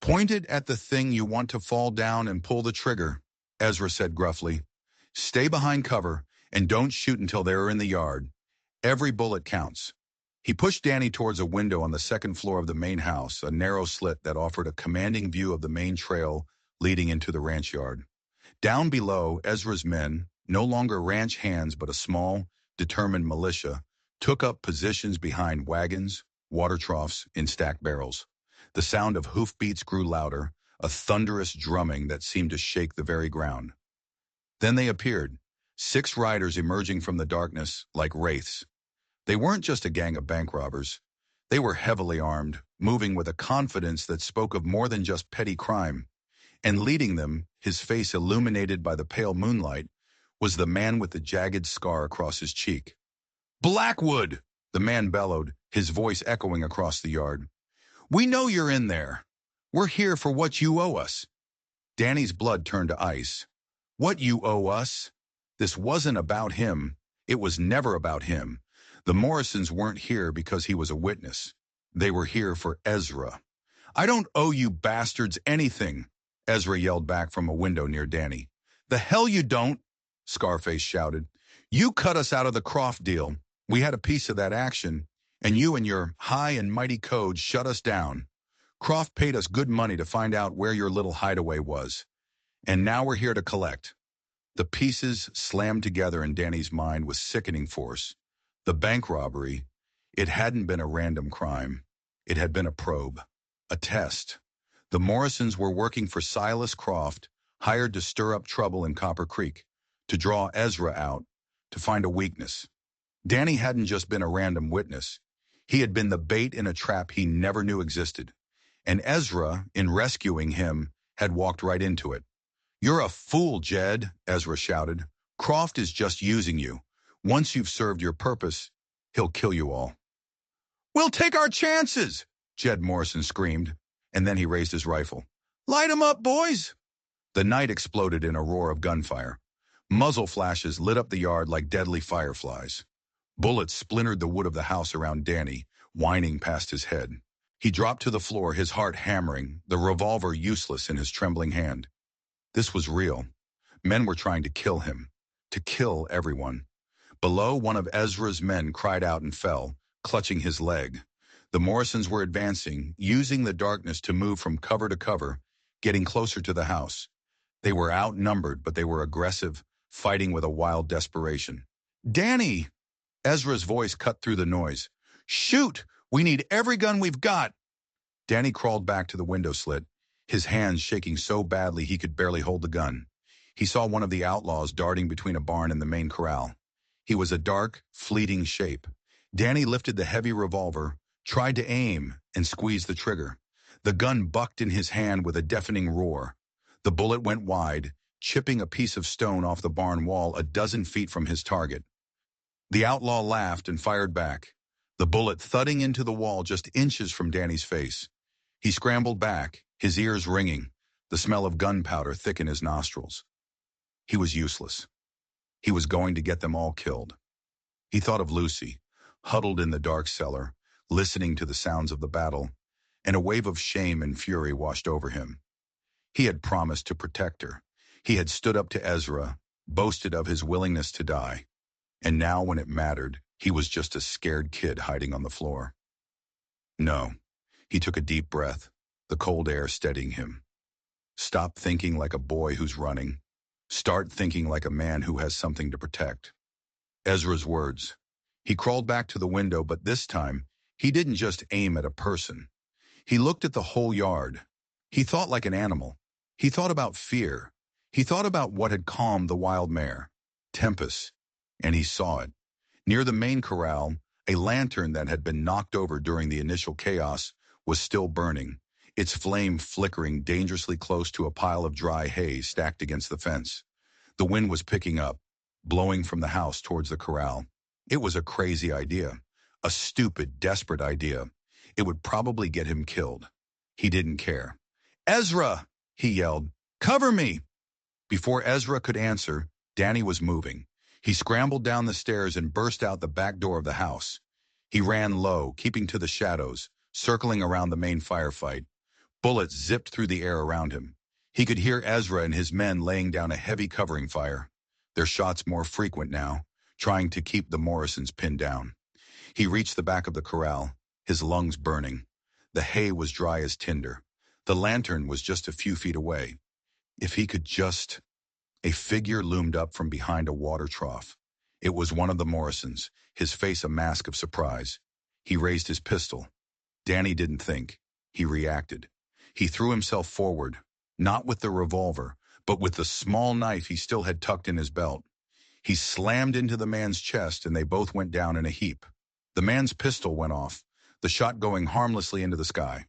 [SPEAKER 1] Point it at the thing you want to fall down and pull the trigger, Ezra said gruffly. Stay behind cover and don't shoot until they're in the yard. Every bullet counts. He pushed Danny towards a window on the second floor of the main house, a narrow slit that offered a commanding view of the main trail leading into the ranch yard. Down below, Ezra's men, no longer ranch hands but a small, determined militia, took up positions behind wagons, water troughs, and stacked barrels. The sound of hoofbeats grew louder, a thunderous drumming that seemed to shake the very ground. Then they appeared, 6 riders emerging from the darkness like wraiths. They weren't just a gang of bank robbers. They were heavily armed, moving with a confidence that spoke of more than just petty crime. And leading them, his face illuminated by the pale moonlight, was the man with the jagged scar across his cheek. "Blackwood!" the man bellowed, his voice echoing across the yard. "We know you're in there. We're here for what you owe us." Danny's blood turned to ice. What you owe us? This wasn't about him. It was never about him. The Morrisons weren't here because he was a witness. They were here for Ezra. "I don't owe you bastards anything," Ezra yelled back from a window near Danny. "The hell you don't," Scarface shouted. "You cut us out of the Croft deal. We had a piece of that action, and you and your high and mighty code shut us down. Croft paid us good money to find out where your little hideaway was. And now we're here to collect." The pieces slammed together in Danny's mind with sickening force. The bank robbery, it hadn't been a random crime. It had been a probe, a test. The Morrisons were working for Silas Croft, hired to stir up trouble in Copper Creek, to draw Ezra out, to find a weakness. Danny hadn't just been a random witness. He had been the bait in a trap he never knew existed. And Ezra, in rescuing him, had walked right into it. "You're a fool, Jed," Ezra shouted. "Croft is just using you. Once you've served your purpose, he'll kill you all." "We'll take our chances," Jed Morrison screamed, and then he raised his rifle. "Light 'em up, boys!" The night exploded in a roar of gunfire. Muzzle flashes lit up the yard like deadly fireflies. Bullets splintered the wood of the house around Danny, whining past his head. He dropped to the floor, his heart hammering, the revolver useless in his trembling hand. This was real. Men were trying to kill him, to kill everyone. Below, one of Ezra's men cried out and fell, clutching his leg. The Morrisons were advancing, using the darkness to move from cover to cover, getting closer to the house. They were outnumbered, but they were aggressive, fighting with a wild desperation. "Danny!" Ezra's voice cut through the noise. "Shoot! We need every gun we've got!" Danny crawled back to the window slit, his hands shaking so badly he could barely hold the gun. He saw one of the outlaws darting between a barn and the main corral. He was a dark, fleeting shape. Danny lifted the heavy revolver, tried to aim, and squeezed the trigger. The gun bucked in his hand with a deafening roar. The bullet went wide, chipping a piece of stone off the barn wall a dozen feet from his target. The outlaw laughed and fired back, the bullet thudding into the wall just inches from Danny's face. He scrambled back, his ears ringing, the smell of gunpowder thick in his nostrils. He was useless. He was going to get them all killed. He thought of Lucy, huddled in the dark cellar, listening to the sounds of the battle, and a wave of shame and fury washed over him. He had promised to protect her. He had stood up to Ezra, boasted of his willingness to die. And now, when it mattered, he was just a scared kid hiding on the floor. No. He took a deep breath, the cold air steadying him. Stop thinking like a boy who's running. Start thinking like a man who has something to protect. Ezra's words. He crawled back to the window, but this time, he didn't just aim at a person. He looked at the whole yard. He thought like an animal. He thought about fear. He thought about what had calmed the wild mare, Tempest, and he saw it. Near the main corral, a lantern that had been knocked over during the initial chaos was still burning, its flame flickering dangerously close to a pile of dry hay stacked against the fence. The wind was picking up, blowing from the house towards the corral. It was a crazy idea, a stupid, desperate idea. It would probably get him killed. He didn't care. "Ezra!" he yelled. "Cover me!" Before Ezra could answer, Danny was moving. He scrambled down the stairs and burst out the back door of the house. He ran low, keeping to the shadows, circling around the main firefight. Bullets zipped through the air around him. He could hear Ezra and his men laying down a heavy covering fire, their shots more frequent now, trying to keep the Morrisons pinned down. He reached the back of the corral, his lungs burning. The hay was dry as tinder. The lantern was just a few feet away. If he could just... A figure loomed up from behind a water trough. It was one of the Morrisons, his face a mask of surprise. He raised his pistol. Danny didn't think. He reacted. He threw himself forward, not with the revolver, but with the small knife he still had tucked in his belt. He slammed into the man's chest and they both went down in a heap. The man's pistol went off, the shot going harmlessly into the sky.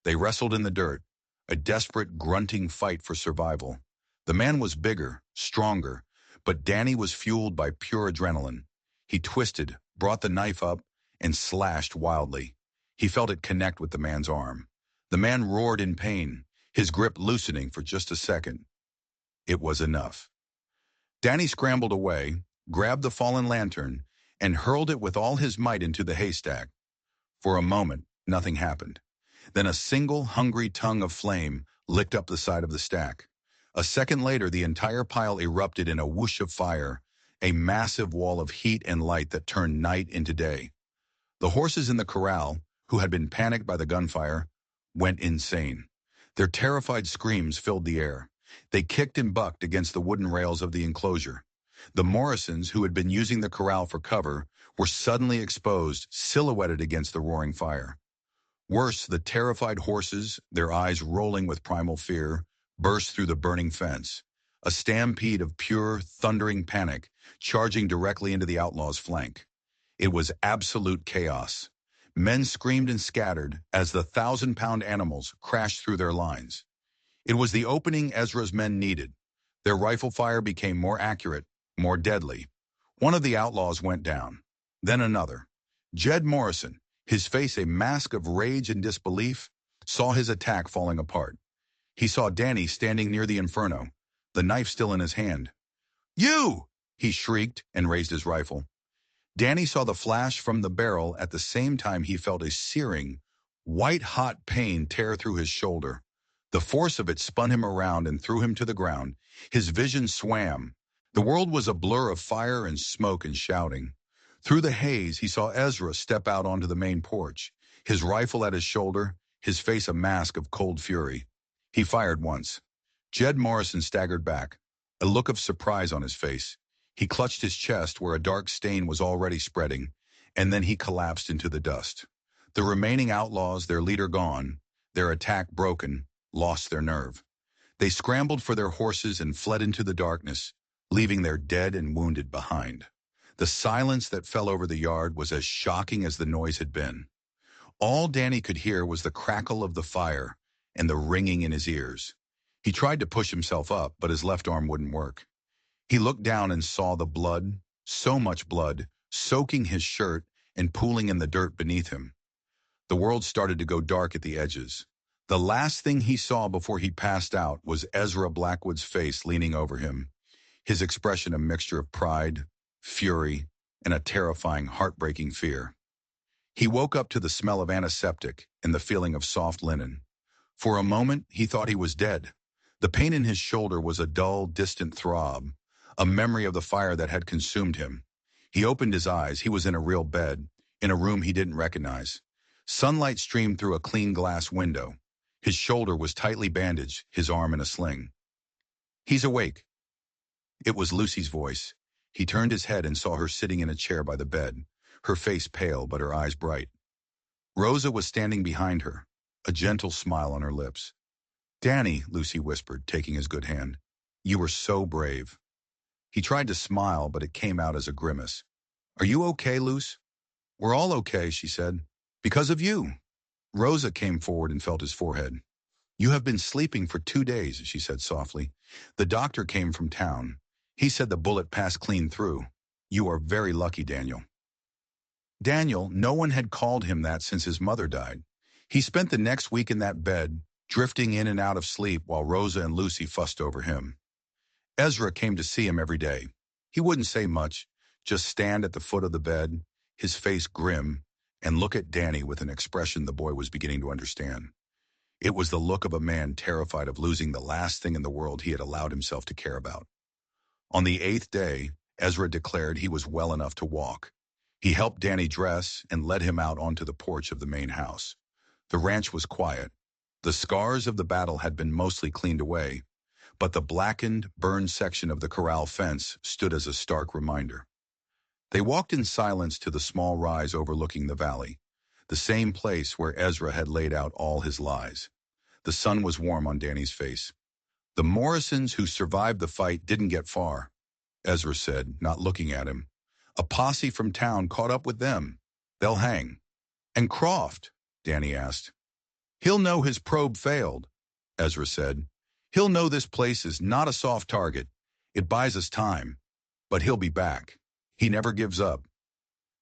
[SPEAKER 1] They wrestled in the dirt, a desperate, grunting fight for survival. The man was bigger, stronger, but Danny was fueled by pure adrenaline. He twisted, brought the knife up, and slashed wildly. He felt it connect with the man's arm. The man roared in pain, his grip loosening for just a second. It was enough. Danny scrambled away, grabbed the fallen lantern, and hurled it with all his might into the haystack. For a moment, nothing happened. Then a single hungry tongue of flame licked up the side of the stack. A second later, the entire pile erupted in a whoosh of fire, a massive wall of heat and light that turned night into day. The horses in the corral, who had been panicked by the gunfire, went insane. Their terrified screams filled the air. They kicked and bucked against the wooden rails of the enclosure. The Morrisons, who had been using the corral for cover, were suddenly exposed, silhouetted against the roaring fire. Worse, the terrified horses, their eyes rolling with primal fear, burst through the burning fence. A stampede of pure, thundering panic, charging directly into the outlaws' flank. It was absolute chaos. Men screamed and scattered as the 1,000-pound animals crashed through their lines. It was the opening Ezra's men needed. Their rifle fire became more accurate, more deadly. One of the outlaws went down. Then another. Jed Morrison, his face a mask of rage and disbelief, saw his attack falling apart. He saw Danny standing near the inferno, the knife still in his hand. "You!" he shrieked and raised his rifle. Danny saw the flash from the barrel at the same time he felt a searing, white-hot pain tear through his shoulder. The force of it spun him around and threw him to the ground. His vision swam. The world was a blur of fire and smoke and shouting. Through the haze, he saw Ezra step out onto the main porch, his rifle at his shoulder, his face a mask of cold fury. He fired once. Jed Morrison staggered back, a look of surprise on his face. He clutched his chest where a dark stain was already spreading, and then he collapsed into the dust. The remaining outlaws, their leader gone, their attack broken, lost their nerve. They scrambled for their horses and fled into the darkness, leaving their dead and wounded behind. The silence that fell over the yard was as shocking as the noise had been. All Danny could hear was the crackle of the fire and the ringing in his ears. He tried to push himself up, but his left arm wouldn't work. He looked down and saw the blood, so much blood, soaking his shirt and pooling in the dirt beneath him. The world started to go dark at the edges. The last thing he saw before he passed out was Ezra Blackwood's face leaning over him, his expression a mixture of pride, fury, and a terrifying, heartbreaking fear. He woke up to the smell of antiseptic and the feeling of soft linen. For a moment, he thought he was dead. The pain in his shoulder was a dull, distant throb, a memory of the fire that had consumed him. He opened his eyes. He was in a real bed, in a room he didn't recognize. Sunlight streamed through a clean glass window. His shoulder was tightly bandaged, his arm in a sling. "He's awake." It was Lucy's voice. He turned his head and saw her sitting in a chair by the bed, her face pale but her eyes bright. Rosa was standing behind her, a gentle smile on her lips. "Danny," Lucy whispered, taking his good hand, "you were so brave." He tried to smile, but it came out as a grimace. "Are you okay, Luce?" "We're all okay," she said. "Because of you." Rosa came forward and felt his forehead. "You have been sleeping for 2 days," she said softly. "The doctor came from town. He said the bullet passed clean through. You are very lucky, Daniel." Daniel, no one had called him that since his mother died. He spent the next week in that bed, drifting in and out of sleep while Rosa and Lucy fussed over him. Ezra came to see him every day. He wouldn't say much, just stand at the foot of the bed, his face grim, and look at Danny with an expression the boy was beginning to understand. It was the look of a man terrified of losing the last thing in the world he had allowed himself to care about. On the 8th day, Ezra declared he was well enough to walk. He helped Danny dress and led him out onto the porch of the main house. The ranch was quiet. The scars of the battle had been mostly cleaned away, but the blackened, burned section of the corral fence stood as a stark reminder. They walked in silence to the small rise overlooking the valley, the same place where Ezra had laid out all his lies. The sun was warm on Danny's face. The Morrisons who survived the fight didn't get far, Ezra said, not looking at him. A posse from town caught up with them. They'll hang. And Croft? Danny asked. He'll know his probe failed, Ezra said. He'll know this place is not a soft target. It buys us time. But he'll be back. He never gives up.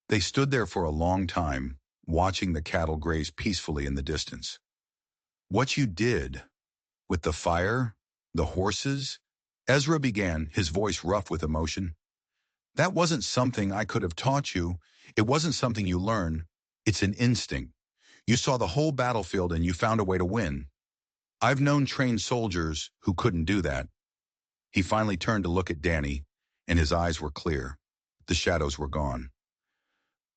[SPEAKER 1] They stood there for a long time, watching the cattle graze peacefully in the distance. What you did, with the fire, the horses, Ezra began, his voice rough with emotion. That wasn't something I could have taught you. It wasn't something you learn. It's an instinct. You saw the whole battlefield and you found a way to win. I've known trained soldiers who couldn't do that. He finally turned to look at Danny, and his eyes were clear. The shadows were gone.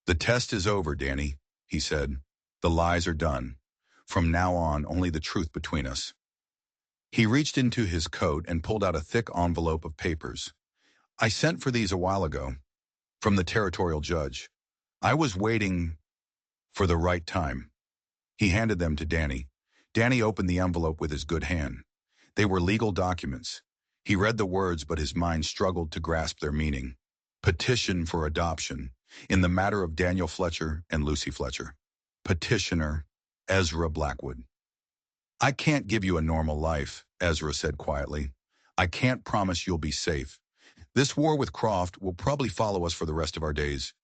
[SPEAKER 1] The test is over, Danny, he said. The lies are done. From now on, only the truth between us. He reached into his coat and pulled out a thick envelope of papers. I sent for these a while ago, from the territorial judge. I was waiting for the right time. He handed them to Danny. Danny opened the envelope with his good hand. They were legal documents. He read the words, but his mind struggled to grasp their meaning. Petition for adoption, in the matter of Daniel Fletcher and Lucy Fletcher. Petitioner, Ezra Blackwood. I can't give you a normal life, Ezra said quietly. I can't promise you'll be safe. This war with Croft will probably follow us for the rest of our days.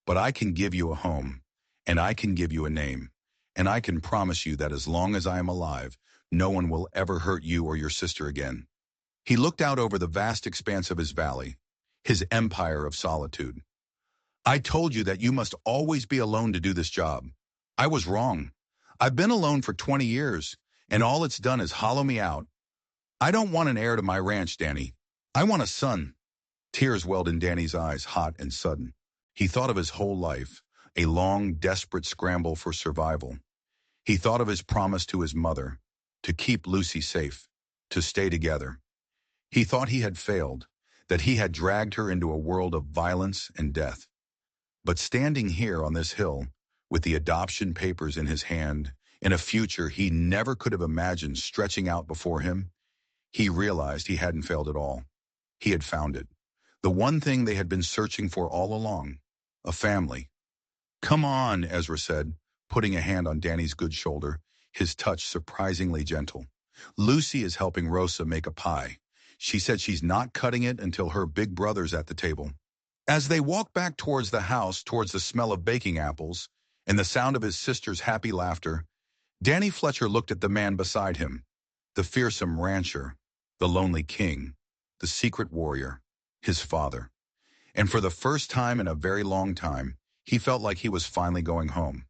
[SPEAKER 1] But I can give you a home, and I can give you a name, and I can promise you that as long as I am alive, no one will ever hurt you or your sister again. He looked out over the vast expanse of his valley, his empire of solitude. I told you that you must always be alone to do this job. I was wrong. I've been alone for 20 years, and all it's done is hollow me out. I don't want an heir to my ranch, Danny. I want a son. Tears welled in Danny's eyes, hot and sudden. He thought of his whole life, a long, desperate scramble for survival. He thought of his promise to his mother, to keep Lucy safe, to stay together. He thought he had failed, that he had dragged her into a world of violence and death. But standing here on this hill, with the adoption papers in his hand, in a future he never could have imagined stretching out before him, he realized he hadn't failed at all. He had found it. The one thing they had been searching for all along, a family. Come on, Ezra said, putting a hand on Danny's good shoulder, his touch surprisingly gentle. Lucy is helping Rosa make a pie. She said she's not cutting it until her big brother's at the table. As they walked back towards the house, towards the smell of baking apples and the sound of his sister's happy laughter, Danny Fletcher looked at the man beside him, the fearsome rancher, the lonely king, the secret warrior, his father. And for the first time in a very long time, he felt like he was finally going home.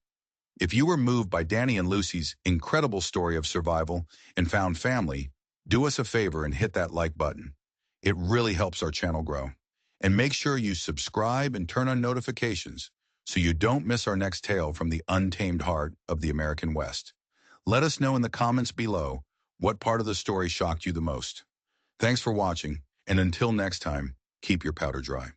[SPEAKER 1] If you were moved by Danny and Lucy's incredible story of survival and found family, do us a favor and hit that like button. It really helps our channel grow. And make sure you subscribe and turn on notifications so you don't miss our next tale from the untamed heart of the American West. Let us know in the comments below what part of the story shocked you the most. Thanks for watching, and until next time, keep your powder dry.